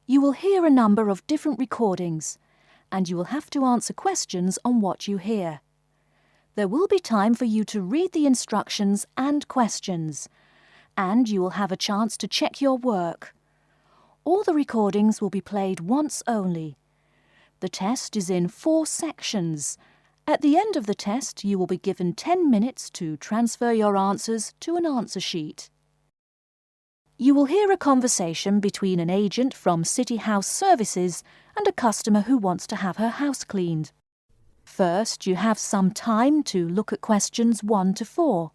You will hear a number of different recordings, and you will have to answer questions on what you hear. There will be time for you to read the instructions and questions, and you will have a chance to check your work. All the recordings will be played once only. The test is in 4 sections. At the end of the test, you will be given 10 minutes to transfer your answers to an answer sheet. You will hear a conversation between an agent from City House Services and a customer who wants to have her house cleaned. First, you have some time to look at questions 1 to 4.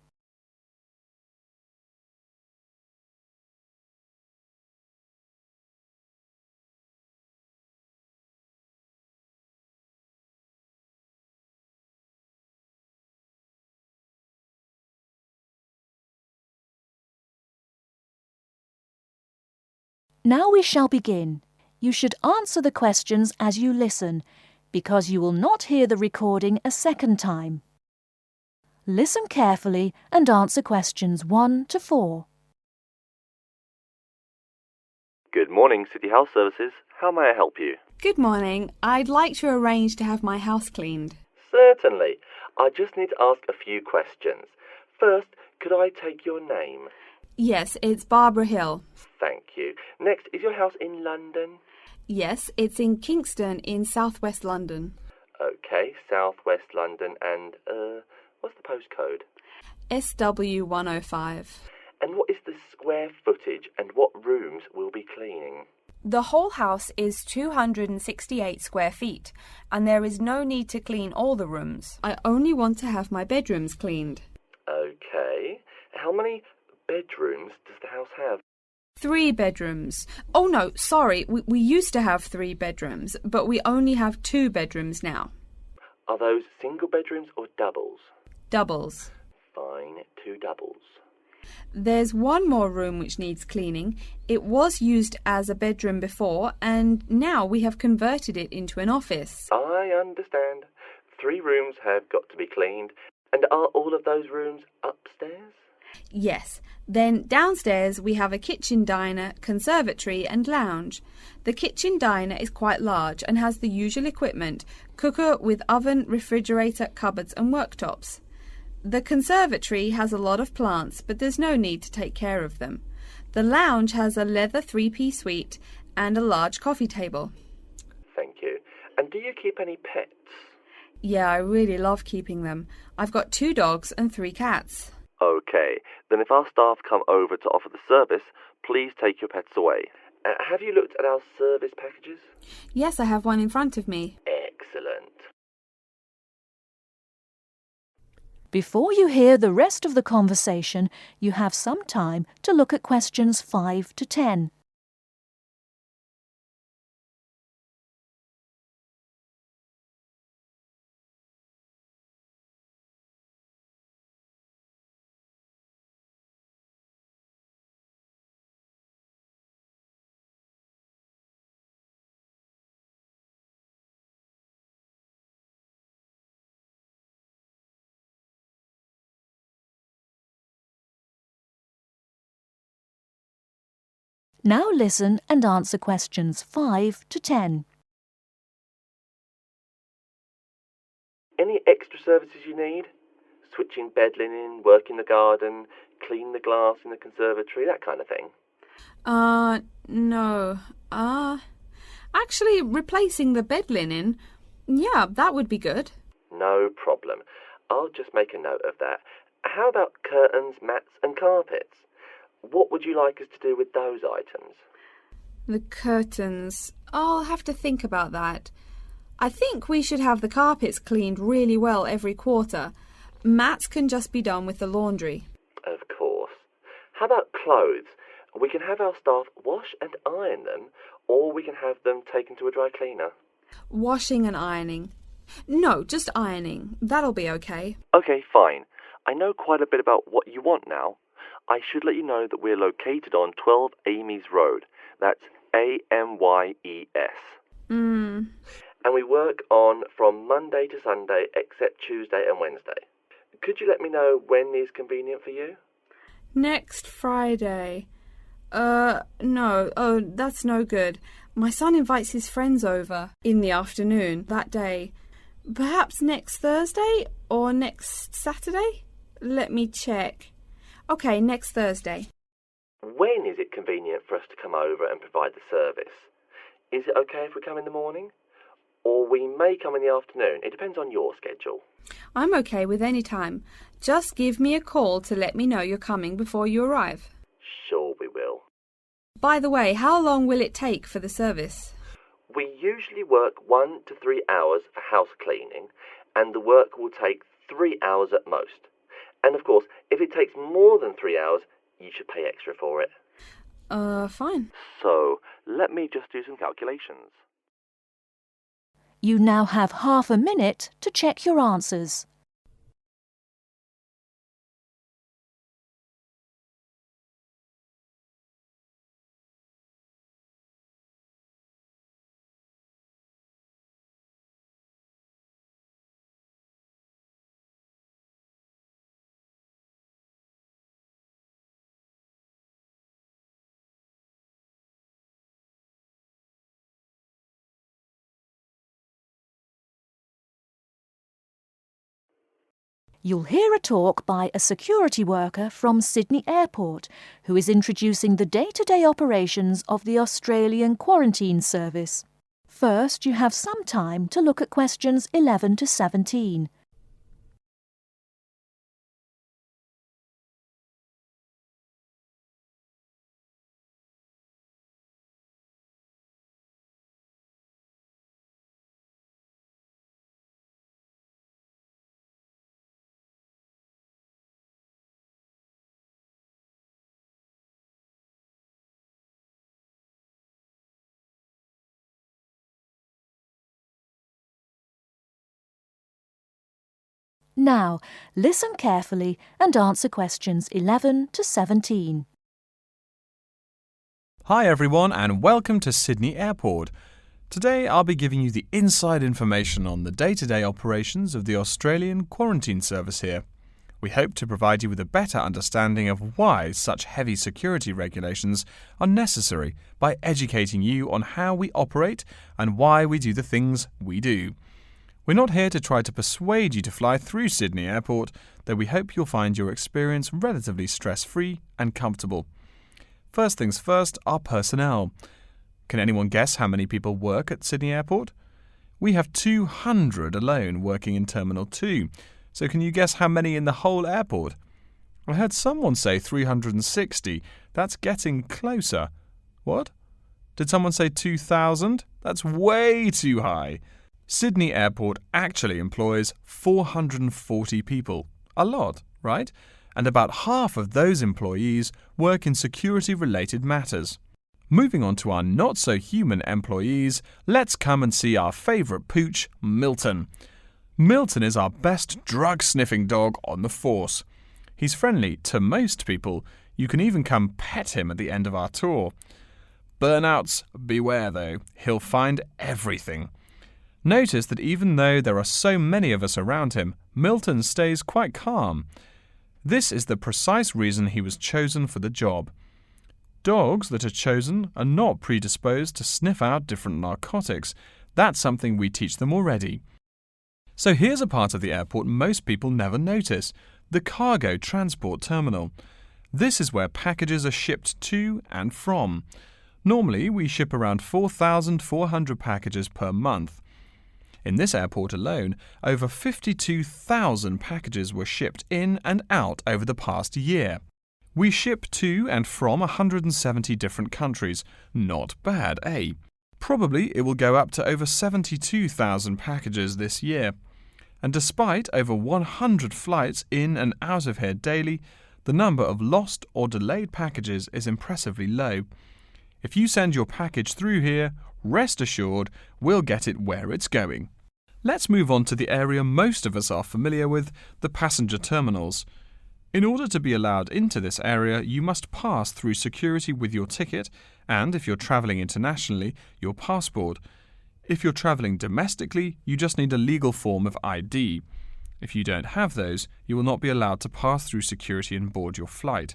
Now we shall begin. You should answer the questions as you listen, because you will not hear the recording a second time. Listen carefully and answer questions 1 to 4. Good morning, City House Services. How may I help you? Good morning. I'd like to arrange to have my house cleaned. Certainly. I just need to ask a few questions. First, could I take your name? Yes, it's Barbara Hill. Thank you. Next, is your house in London? Yes, it's in Kingston in southwest London. Okay, southwest London, and, what's the postcode? SW105. And what is the square footage and what rooms will be cleaning? The whole house is 268 square feet, and there is no need to clean all the rooms. I only want to have my bedrooms cleaned. Okay. How many bedrooms does the house have? 3 bedrooms. Oh no, sorry, we used to have 3 bedrooms, but we only have 2 bedrooms now. Are those single bedrooms or doubles? Doubles. Fine, 2 doubles. There's one more room which needs cleaning. It was used as a bedroom before, and now we have converted it into an office. I understand. 3 rooms have got to be cleaned. And are all of those rooms upstairs? Yes. Then downstairs we have a kitchen diner, conservatory and lounge. The kitchen diner is quite large and has the usual equipment: cooker with oven, refrigerator, cupboards and worktops. The conservatory has a lot of plants, but there's no need to take care of them. The lounge has a leather 3-piece suite and a large coffee table. Thank you. And do you keep any pets? Yeah, I really love keeping them. I've got 2 dogs and 3 cats. Okay, then if our staff come over to offer the service, please take your pets away. Have you looked at our service packages? Yes, I have one in front of me. Excellent. Before you hear the rest of the conversation, you have some time to look at questions 5 to 10. Now listen and answer questions 5 to 10. Any extra services you need? Switching bed linen, work in the garden, clean the glass in the conservatory, that kind of thing? No. Actually, replacing the bed linen, yeah, that would be good. No problem. I'll just make a note of that. How about curtains, mats and carpets? What would you like us to do with those items? The curtains. I'll have to think about that. I think we should have the carpets cleaned really well every quarter. Mats can just be done with the laundry. Of course. How about clothes? We can have our staff wash and iron them, or we can have them taken to a dry cleaner. Washing and ironing. No, just ironing. That'll be okay. Okay, fine. I know quite a bit about what you want now. I should let you know that we're located on 12 Amy's Road. That's Amyes. And we work on from Monday to Sunday except Tuesday and Wednesday. Could you let me know when is convenient for you? Next Friday. No. Oh, that's no good. My son invites his friends over in the afternoon that day. Perhaps next Thursday or next Saturday? Let me check. Okay, next Thursday. When is it convenient for us to come over and provide the service? Is it okay if we come in the morning? Or we may come in the afternoon. It depends on your schedule. I'm okay with any time. Just give me a call to let me know you're coming before you arrive. Sure we will. By the way, how long will it take for the service? We usually work 1 to 3 hours for house cleaning, and the work will take 3 hours at most. And of course, if it takes more than 3 hours, you should pay extra for it. Fine. So, let me just do some calculations. You now have half a minute to check your answers. You'll hear a talk by a security worker from Sydney Airport who is introducing the day-to-day operations of the Australian Quarantine Service. First, you have some time to look at questions 11 to 17. Now, listen carefully and answer questions 11 to 17. Hi everyone and welcome to Sydney Airport. Today I'll be giving you the inside information on the day-to-day operations of the Australian Quarantine Service here. We hope to provide you with a better understanding of why such heavy security regulations are necessary by educating you on how we operate and why we do the things we do. We're not here to try to persuade you to fly through Sydney Airport, though we hope you'll find your experience relatively stress-free and comfortable. First things first, our personnel. Can anyone guess how many people work at Sydney Airport? We have 200 alone working in Terminal 2. So can you guess how many in the whole airport? I heard someone say 360. That's getting closer. What? Did someone say 2,000? That's way too high. Sydney Airport actually employs 440 people. A lot, right? And about half of those employees work in security-related matters. Moving on to our not-so-human employees, let's come and see our favourite pooch, Milton. Milton is our best drug-sniffing dog on the force. He's friendly to most people. You can even come pet him at the end of our tour. Burnouts, beware though. He'll find everything. Notice that even though there are so many of us around him, Milton stays quite calm. This is the precise reason he was chosen for the job. Dogs that are chosen are not predisposed to sniff out different narcotics. That's something we teach them already. So here's a part of the airport most people never notice, the cargo transport terminal. This is where packages are shipped to and from. Normally, we ship around 4,400 packages per month. In this airport alone, over 52,000 packages were shipped in and out over the past year. We ship to and from 170 different countries. Not bad, eh? Probably it will go up to over 72,000 packages this year. And despite over 100 flights in and out of here daily, the number of lost or delayed packages is impressively low. If you send your package through here, rest assured we'll get it where it's going. Let's move on to the area most of us are familiar with, the passenger terminals. In order to be allowed into this area, you must pass through security with your ticket and, if you're travelling internationally, your passport. If you're travelling domestically, you just need a legal form of ID. If you don't have those, you will not be allowed to pass through security and board your flight.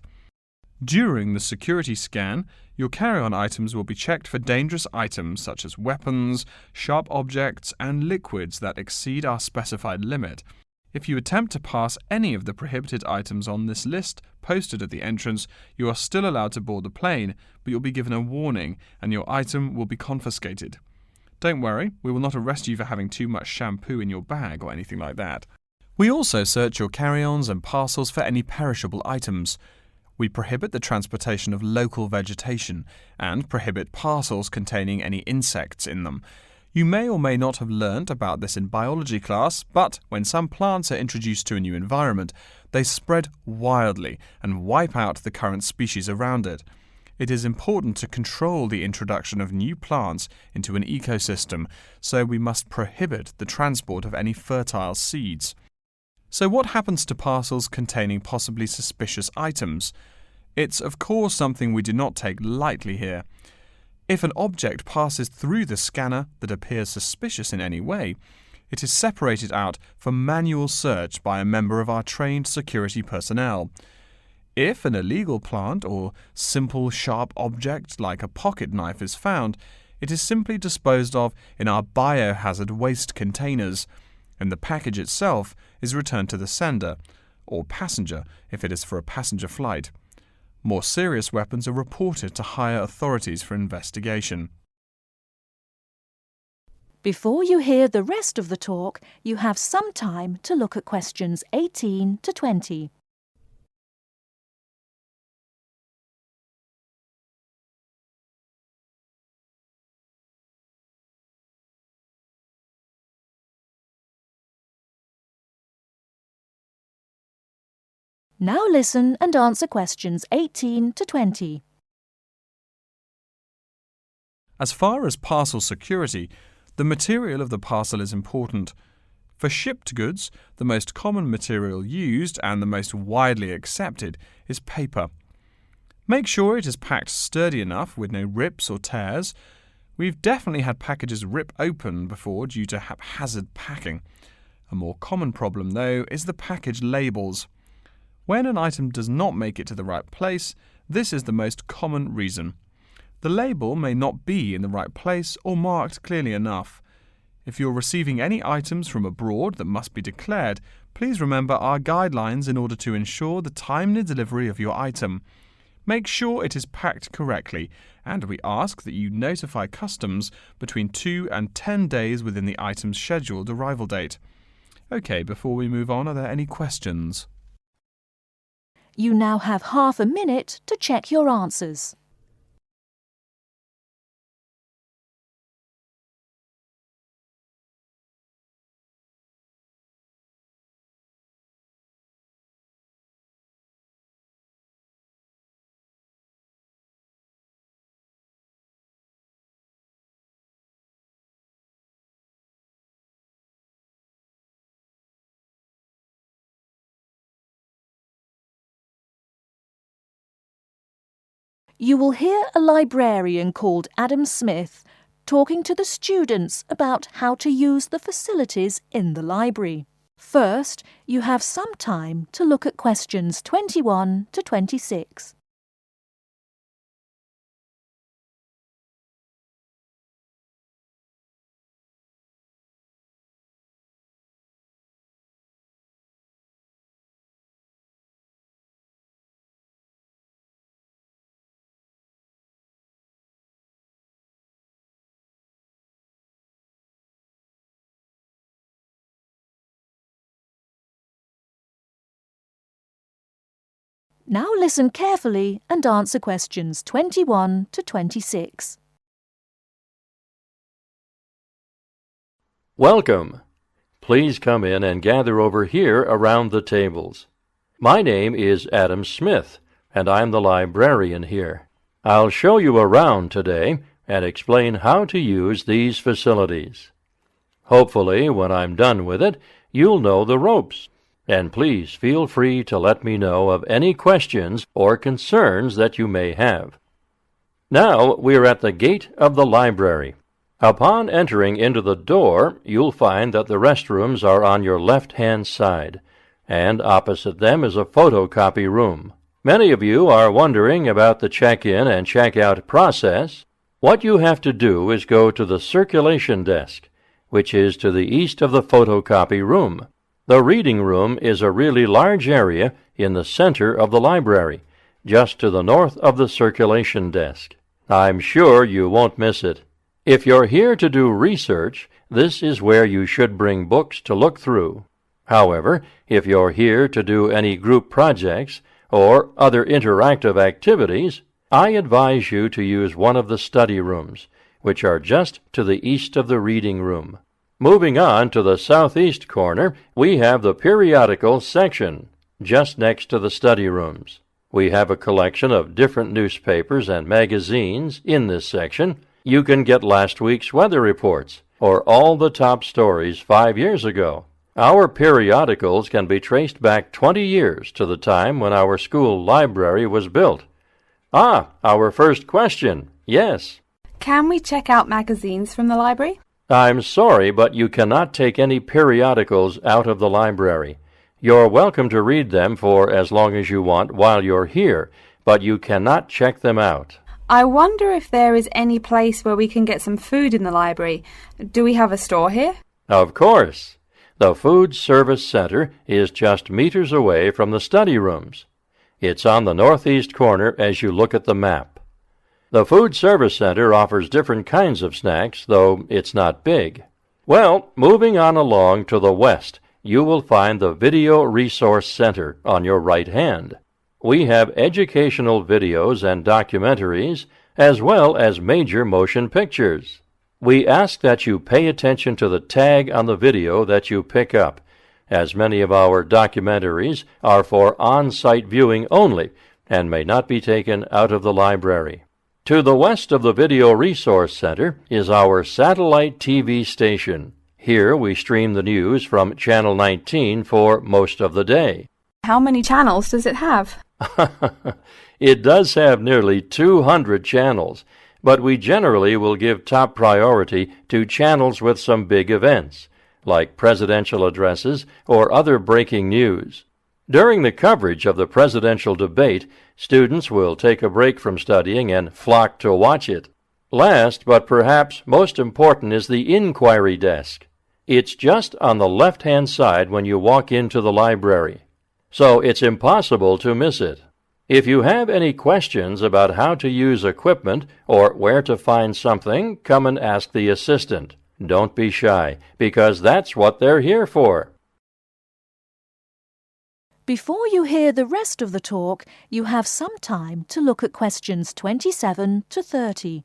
During the security scan, your carry-on items will be checked for dangerous items such as weapons, sharp objects, and liquids that exceed our specified limit. If you attempt to pass any of the prohibited items on this list posted at the entrance, you are still allowed to board the plane, but you'll be given a warning and your item will be confiscated. Don't worry, we will not arrest you for having too much shampoo in your bag or anything like that. We also search your carry-ons and parcels for any perishable items. We prohibit the transportation of local vegetation and prohibit parcels containing any insects in them. You may or may not have learnt about this in biology class, but when some plants are introduced to a new environment, they spread wildly and wipe out the current species around it. It is important to control the introduction of new plants into an ecosystem, so we must prohibit the transport of any fertile seeds. So what happens to parcels containing possibly suspicious items? It's of course something we do not take lightly here. If an object passes through the scanner that appears suspicious in any way, it is separated out for manual search by a member of our trained security personnel. If an illegal plant or simple sharp object like a pocket knife is found, it is simply disposed of in our biohazard waste containers, and the package itself is returned to the sender, or passenger if it is for a passenger flight. More serious weapons are reported to higher authorities for investigation. Before you hear the rest of the talk, you have some time to look at questions 18 to 20. Now listen and answer questions 18 to 20. As far as parcel security, the material of the parcel is important. For shipped goods, the most common material used and the most widely accepted is paper. Make sure it is packed sturdy enough with no rips or tears. We've definitely had packages rip open before due to haphazard packing. A more common problem, though, is the package labels. When an item does not make it to the right place, this is the most common reason. The label may not be in the right place or marked clearly enough. If you're receiving any items from abroad that must be declared, please remember our guidelines in order to ensure the timely delivery of your item. Make sure it is packed correctly, and we ask that you notify customs between 2 and 10 days within the item's scheduled arrival date. OK, before we move on, are there any questions? You now have half a minute to check your answers. You will hear a librarian called Adam Smith talking to the students about how to use the facilities in the library. First, you have some time to look at questions 21 to 26. Now listen carefully and answer questions 21 to 26. Welcome. Please come in and gather over here around the tables. My name is Adam Smith, and I'm the librarian here. I'll show you around today and explain how to use these facilities. Hopefully, when I'm done with it, you'll know the ropes. And please feel free to let me know of any questions or concerns that you may have. Now we're at the gate of the library. Upon entering into the door, you'll find that the restrooms are on your left-hand side, and opposite them is a photocopy room. Many of you are wondering about the check-in and check-out process. What you have to do is go to the circulation desk, which is to the east of the photocopy room. The reading room is a really large area in the center of the library, just to the north of the circulation desk. I'm sure you won't miss it. If you're here to do research, this is where you should bring books to look through. However, if you're here to do any group projects or other interactive activities, I advise you to use one of the study rooms, which are just to the east of the reading room. Moving on to the southeast corner, we have the periodical section, just next to the study rooms. We have a collection of different newspapers and magazines in this section. You can get last week's weather reports, or all the top stories 5 years ago. Our periodicals can be traced back 20 years to the time when our school library was built. Our first question. Yes. Can we check out magazines from the library? I'm sorry, but you cannot take any periodicals out of the library. You're welcome to read them for as long as you want while you're here, but you cannot check them out. I wonder if there is any place where we can get some food in the library. Do we have a store here? Of course. The Food Service Center is just meters away from the study rooms. It's on the northeast corner as you look at the map. The Food Service Center offers different kinds of snacks, though it's not big. Well, moving on along to the west, you will find the Video Resource Center on your right hand. We have educational videos and documentaries, as well as major motion pictures. We ask that you pay attention to the tag on the video that you pick up, as many of our documentaries are for on-site viewing only and may not be taken out of the library. To the west of the Video Resource Center is our satellite TV station. Here we stream the news from Channel 19 for most of the day. How many channels does it have? It does have nearly 200 channels, but we generally will give top priority to channels with some big events, like presidential addresses or other breaking news. During the coverage of the presidential debate, students will take a break from studying and flock to watch it. Last, but perhaps most important, is the inquiry desk. It's just on the left-hand side when you walk into the library, so it's impossible to miss it. If you have any questions about how to use equipment or where to find something, come and ask the assistant. Don't be shy, because that's what they're here for. Before you hear the rest of the talk, you have some time to look at questions 27 to 30.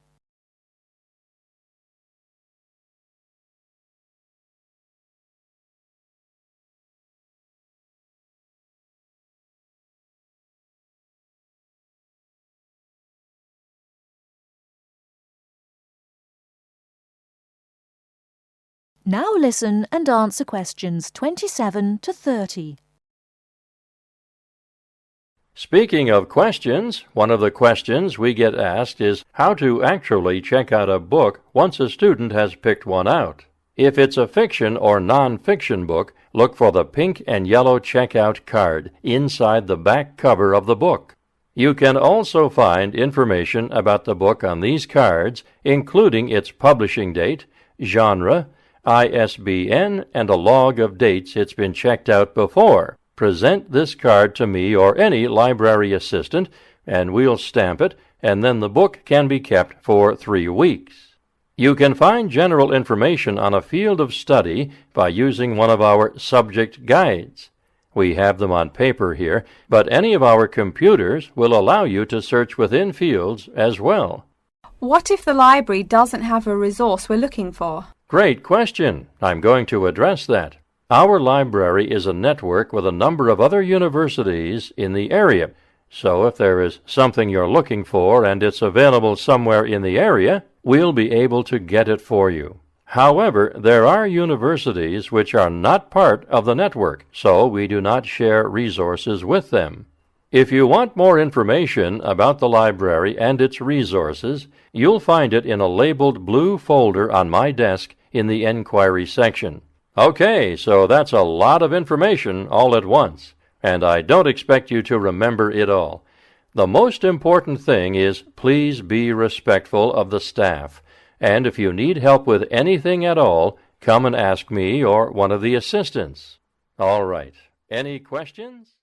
Now listen and answer questions 27 to 30. Speaking of questions, one of the questions we get asked is how to actually check out a book once a student has picked one out. If it's a fiction or non-fiction book, look for the pink and yellow checkout card inside the back cover of the book. You can also find information about the book on these cards, including its publishing date, genre, ISBN, and a log of dates it's been checked out before. Present this card to me or any library assistant, and we'll stamp it, and then the book can be kept for 3 weeks. You can find general information on a field of study by using one of our subject guides. We have them on paper here, but any of our computers will allow you to search within fields as well. What if the library doesn't have a resource we're looking for? Great question. I'm going to address that. Our library is a network with a number of other universities in the area, so if there is something you're looking for and it's available somewhere in the area, we'll be able to get it for you. However, there are universities which are not part of the network, so we do not share resources with them. If you want more information about the library and its resources, you'll find it in a labeled blue folder on my desk in the Enquiry section. Okay, so that's a lot of information all at once, and I don't expect you to remember it all. The most important thing is please be respectful of the staff, and if you need help with anything at all, come and ask me or one of the assistants. All right. Any questions?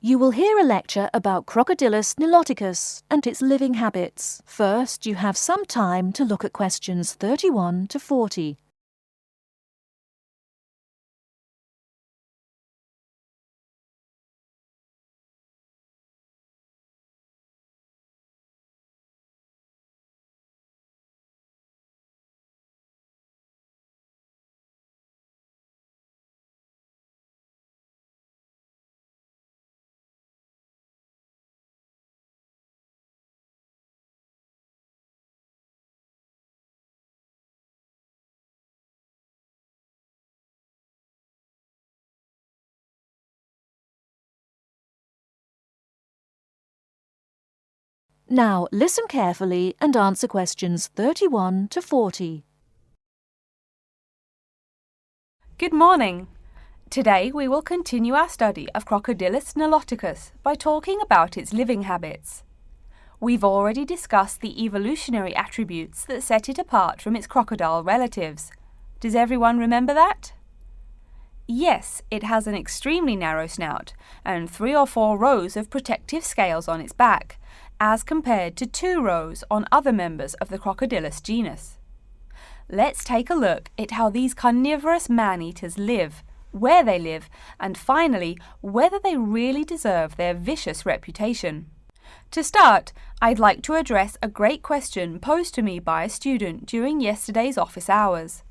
You will hear a lecture about Crocodylus niloticus and its living habits. First, you have some time to look at questions 31 to 40. Now, listen carefully and answer questions 31 to 40. Good morning. Today we will continue our study of Crocodylus niloticus by talking about its living habits. We've already discussed the evolutionary attributes that set it apart from its crocodile relatives. Does everyone remember that? Yes, it has an extremely narrow snout and 3 or 4 rows of protective scales on its back, as compared to 2 rows on other members of the Crocodylus genus. Let's take a look at how these carnivorous man-eaters live, where they live, and finally, whether they really deserve their vicious reputation. To start, I'd like to address a great question posed to me by a student during yesterday's office hours.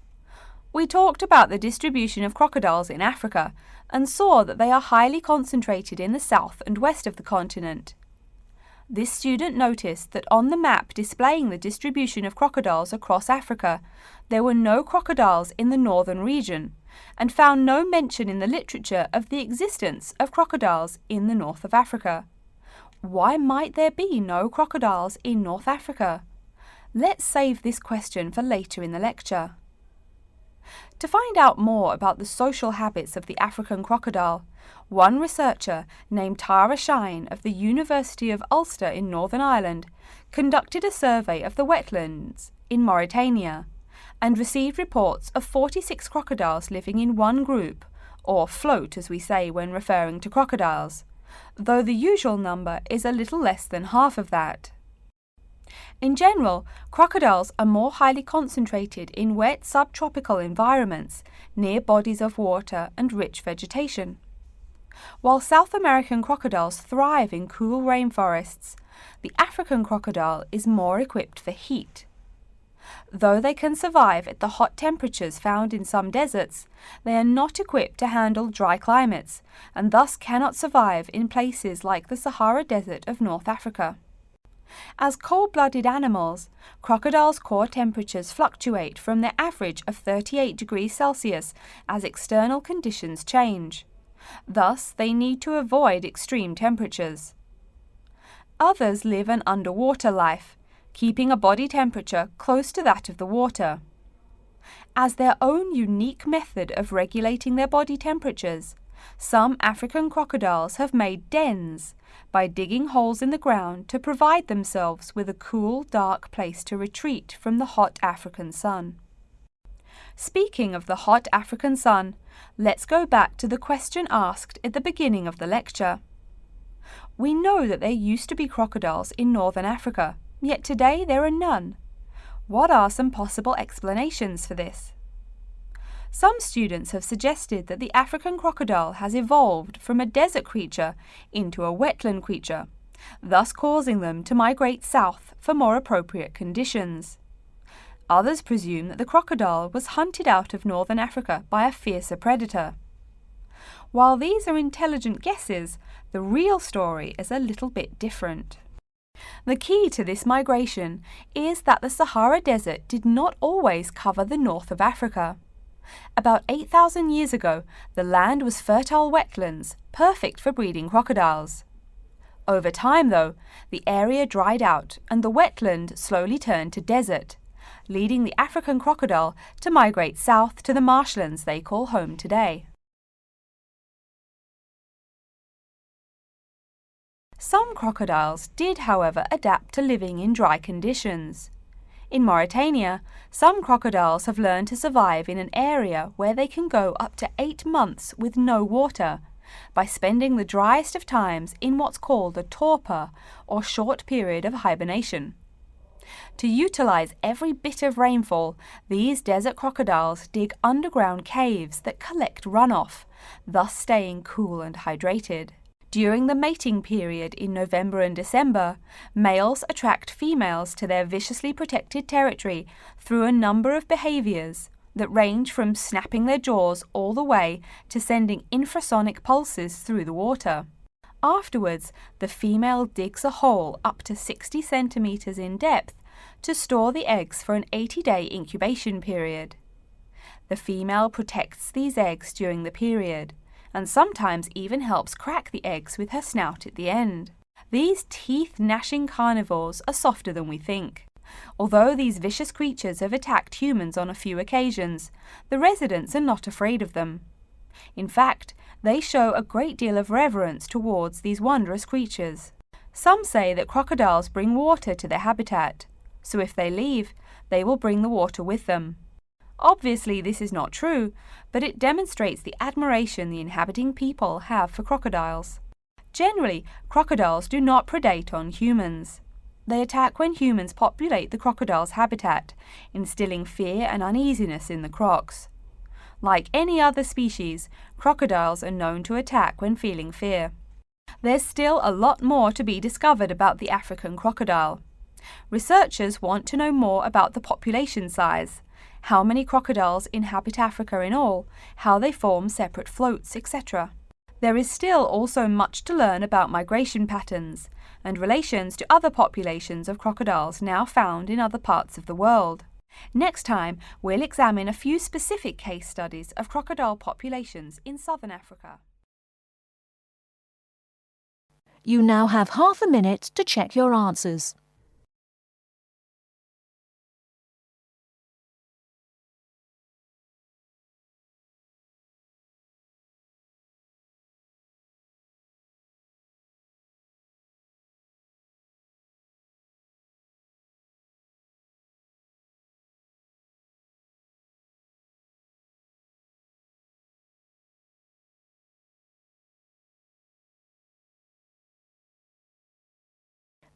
We talked about the distribution of crocodiles in Africa and saw that they are highly concentrated in the south and west of the continent. This student noticed that on the map displaying the distribution of crocodiles across Africa, there were no crocodiles in the northern region, and found no mention in the literature of the existence of crocodiles in the north of Africa. Why might there be no crocodiles in North Africa? Let's save this question for later in the lecture. To find out more about the social habits of the African crocodile, one researcher named Tara Shine of the University of Ulster in Northern Ireland conducted a survey of the wetlands in Mauritania and received reports of 46 crocodiles living in one group, or float as we say when referring to crocodiles, though the usual number is a little less than half of that. In general, crocodiles are more highly concentrated in wet subtropical environments near bodies of water and rich vegetation. While South American crocodiles thrive in cool rainforests, the African crocodile is more equipped for heat. Though they can survive at the hot temperatures found in some deserts, they are not equipped to handle dry climates and thus cannot survive in places like the Sahara Desert of North Africa. As cold-blooded animals, crocodiles' core temperatures fluctuate from their average of 38 degrees Celsius as external conditions change. Thus, they need to avoid extreme temperatures. Others live an underwater life, keeping a body temperature close to that of the water. As their own unique method of regulating their body temperatures, some African crocodiles have made dens by digging holes in the ground to provide themselves with a cool, dark place to retreat from the hot African sun. Speaking of the hot African sun, let's go back to the question asked at the beginning of the lecture. We know that there used to be crocodiles in northern Africa, yet today there are none. What are some possible explanations for this? Some students have suggested that the African crocodile has evolved from a desert creature into a wetland creature, thus causing them to migrate south for more appropriate conditions. Others presume that the crocodile was hunted out of northern Africa by a fiercer predator. While these are intelligent guesses, the real story is a little bit different. The key to this migration is that the Sahara Desert did not always cover the north of Africa. About 8,000 years ago, the land was fertile wetlands, perfect for breeding crocodiles. Over time, though, the area dried out and the wetland slowly turned to desert, leading the African crocodile to migrate south to the marshlands they call home today. Some crocodiles did, however, adapt to living in dry conditions. In Mauritania, some crocodiles have learned to survive in an area where they can go up to 8 months with no water, by spending the driest of times in what's called a torpor, or short period of hibernation. To utilize every bit of rainfall, these desert crocodiles dig underground caves that collect runoff, thus staying cool and hydrated. During the mating period in November and December, males attract females to their viciously protected territory through a number of behaviors that range from snapping their jaws all the way to sending infrasonic pulses through the water. Afterwards, the female digs a hole up to 60 centimeters in depth to store the eggs for an 80-day incubation period. The female protects these eggs during the period, and sometimes even helps crack the eggs with her snout at the end. These teeth-gnashing carnivores are softer than we think. Although these vicious creatures have attacked humans on a few occasions, the residents are not afraid of them. In fact, they show a great deal of reverence towards these wondrous creatures. Some say that crocodiles bring water to their habitat, so if they leave, they will bring the water with them. Obviously, this is not true, but it demonstrates the admiration the inhabiting people have for crocodiles. Generally, crocodiles do not predate on humans. They attack when humans populate the crocodile's habitat, instilling fear and uneasiness in the crocs. Like any other species, crocodiles are known to attack when feeling fear. There's still a lot more to be discovered about the African crocodile. Researchers want to know more about the population size, how many crocodiles inhabit Africa in all, how they form separate floats, etc. There is still also much to learn about migration patterns and relations to other populations of crocodiles now found in other parts of the world. Next time, we'll examine a few specific case studies of crocodile populations in southern Africa. You now have half a minute to check your answers.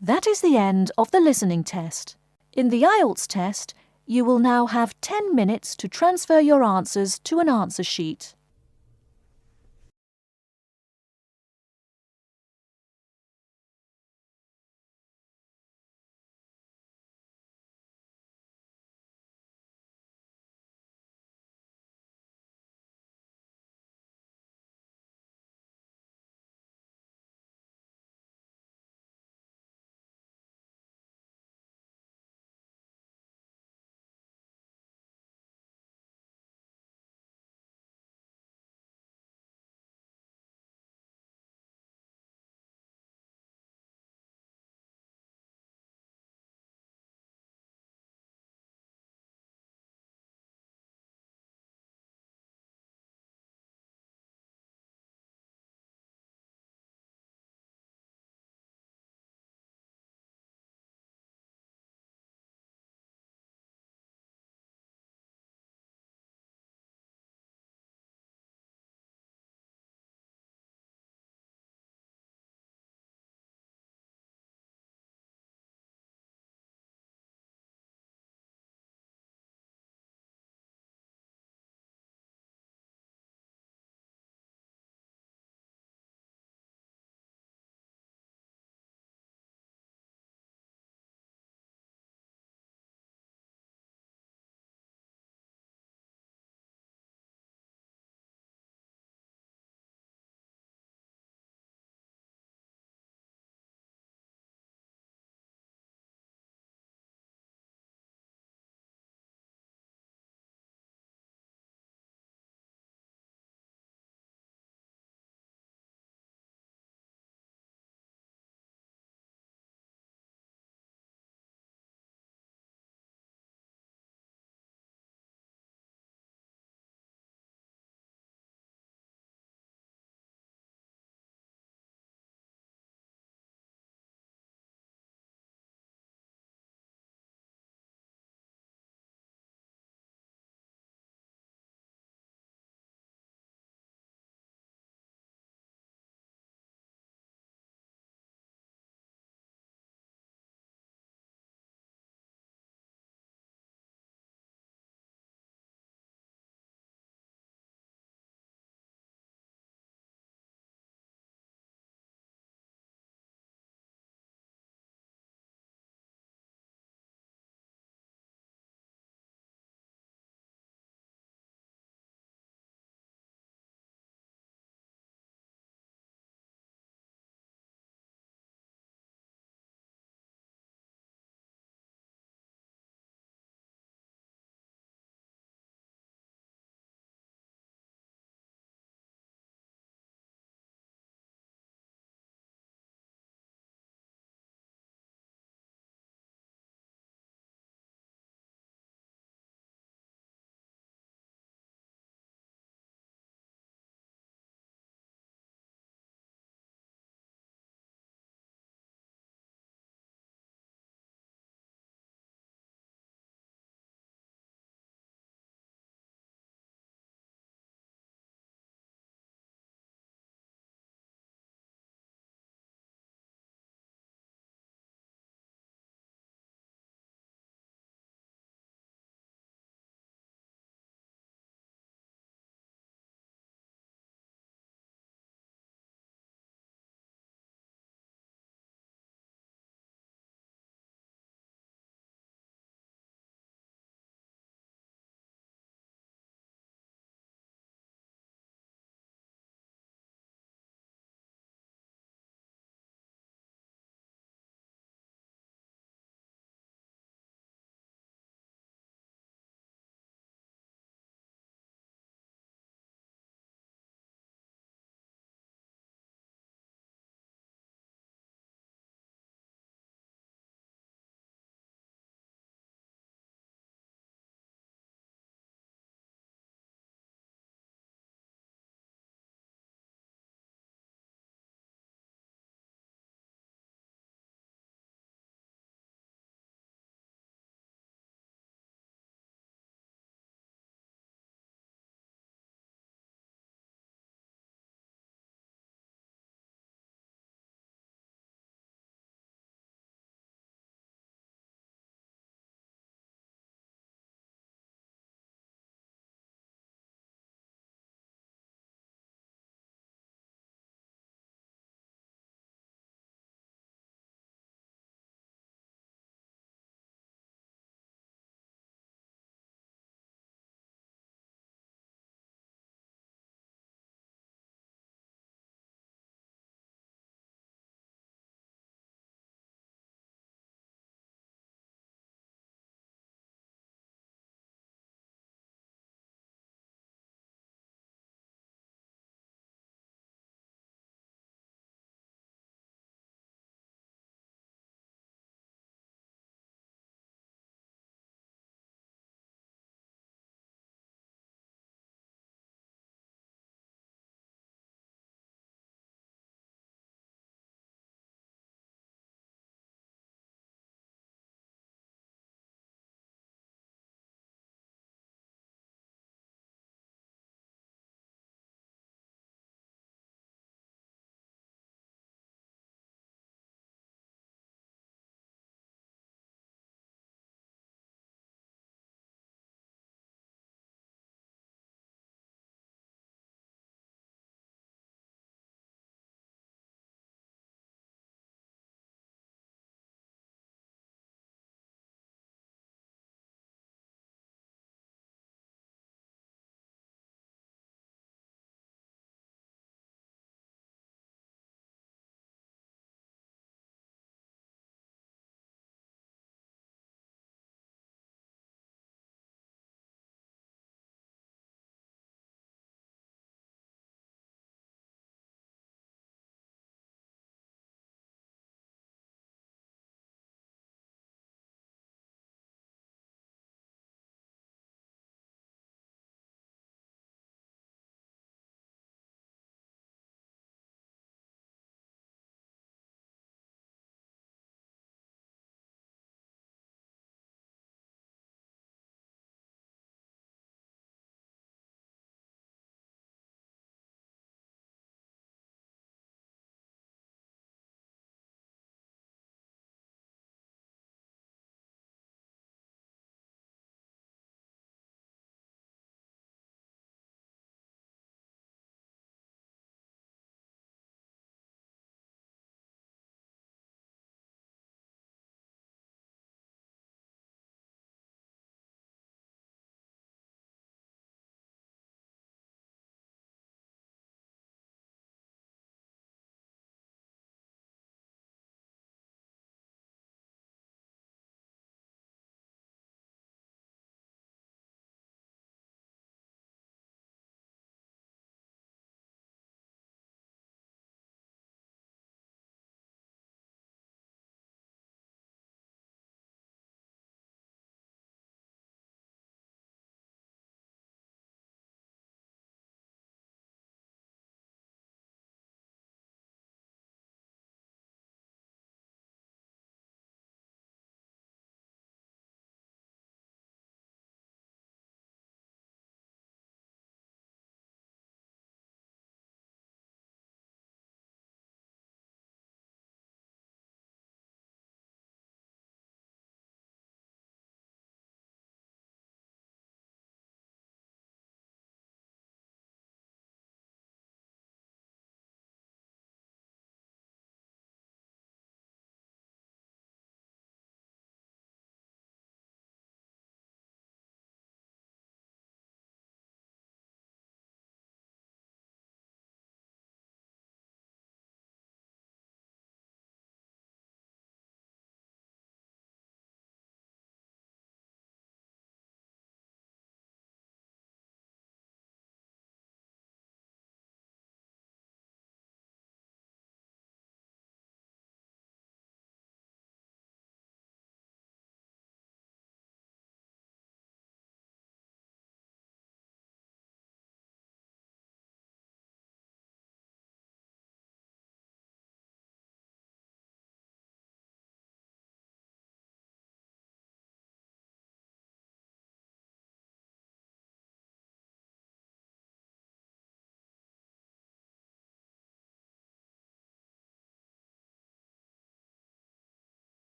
That is the end of the listening test. In the Ielts test, you will now have 10 minutes to transfer your answers to an answer sheet.